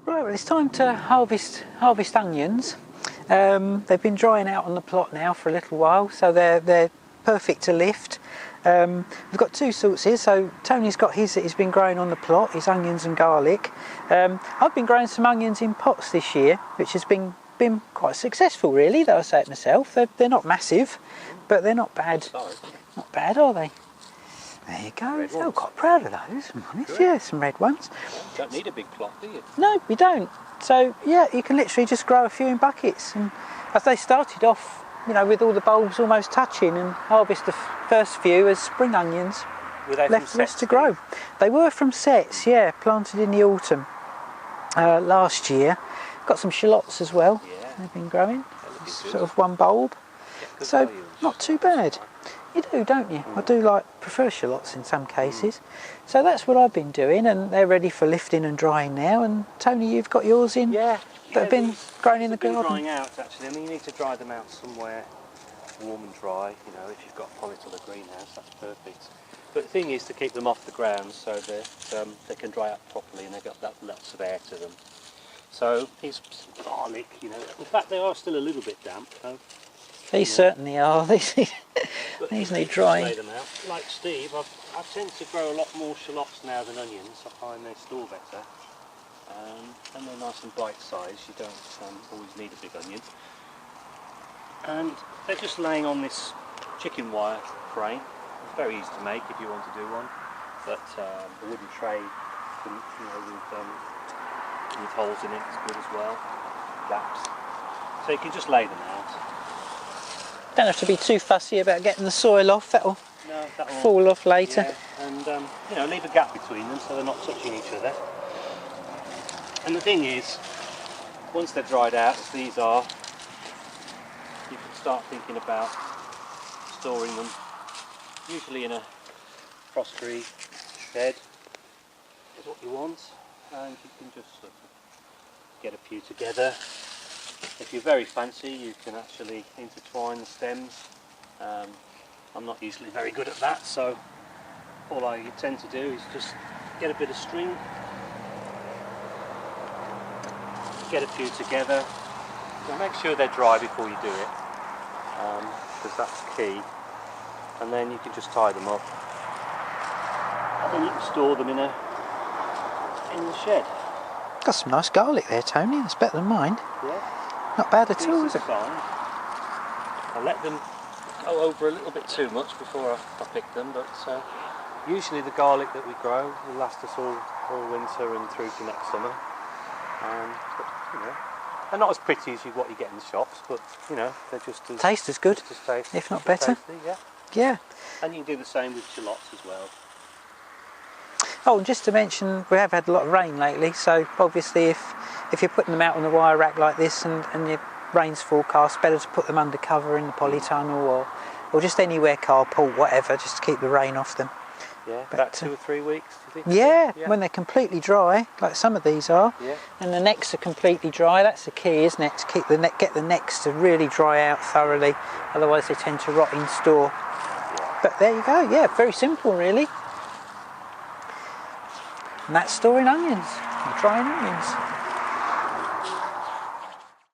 Right, well, it's time to harvest onions. They've been drying out on the plot now for a little while, so they're perfect to lift. We've got two sorts here. So Tony's got his that he's been growing on the plot, his onions and garlic. I've been growing some onions in pots this year, which has been quite successful, really, though I say it myself. They're not massive, but they're not bad. Not bad, are they? There you go. I'm quite proud of those, I'm honest. Good. Yeah, some red ones. You don't need a big plot, do you? No, we don't. So yeah, you can literally just grow a few in buckets. And as they started off, you know, with all the bulbs almost touching, and harvest the first few as spring onions. Were they left for us to grow. They were from sets, yeah, planted in the autumn last year. Got some shallots as well. Yeah. They've been growing. Sort of one bulb. So not too bad. You do, don't you? I do prefer shallots in some cases. So that's what I've been doing, and they're ready for lifting and drying now. And Tony, you've got yours in? Yeah. That have been growing in the garden? Drying out, actually. I mean, you need to dry them out somewhere warm and dry. You know, if you've got a polytunnel greenhouse, that's perfect. But the thing is to keep them off the ground so that they can dry out properly and they've got lots of air to them. So here's some garlic, you know. In fact, they are still a little bit damp, though. These certainly are. These need drying. Lay them out. Like Steve, I tend to grow a lot more shallots now than onions. I find they store better. And they're nice and bite-sized. You don't always need a big onion. And they're just laying on this chicken wire frame. It's very easy to make if you want to do one. But a wooden tray, with holes in it is good as well. Gaps. So you can just lay them out. Don't have to be too fussy about getting the soil off. That'll fall off later. Yeah. And leave a gap between them so they're not touching each other. And the thing is, once they're dried out, as these are, you can start thinking about storing them, usually in a frost-free shed is what you want, and you can just sort of get a few together. If you're very fancy, you can actually intertwine the stems. I'm not usually very good at that, so all I tend to do is just get a bit of string, get a few together. So make sure they're dry before you do it, because that's key. And then you can just tie them up. And then you can store them in the shed. Got some nice garlic there, Tony. That's better than mine. Yeah. Not bad at all, is it? Fine. I let them go over a little bit too much before I pick them, but usually the garlic that we grow will last us all winter and through to next summer. But, you know, they're not as pretty as what you get in the shops, but you know, they're just as taste as good, tasty, if not better. Tasty, yeah. Yeah. And you can do the same with shallots as well. Oh, and just to mention, we have had a lot of rain lately, so obviously if you're putting them out on the wire rack like this and your rain's forecast, better to put them under cover in the polytunnel or just anywhere, carport, whatever, just to keep the rain off them. Yeah, about 2 or 3 weeks, do you think? Yeah, when they're completely dry, like some of these are, yeah. And the necks are completely dry. That's the key, isn't it? To get the necks to really dry out thoroughly, otherwise they tend to rot in store. Yeah. But there you go, yeah, very simple really. And that's storing onions, drying onions.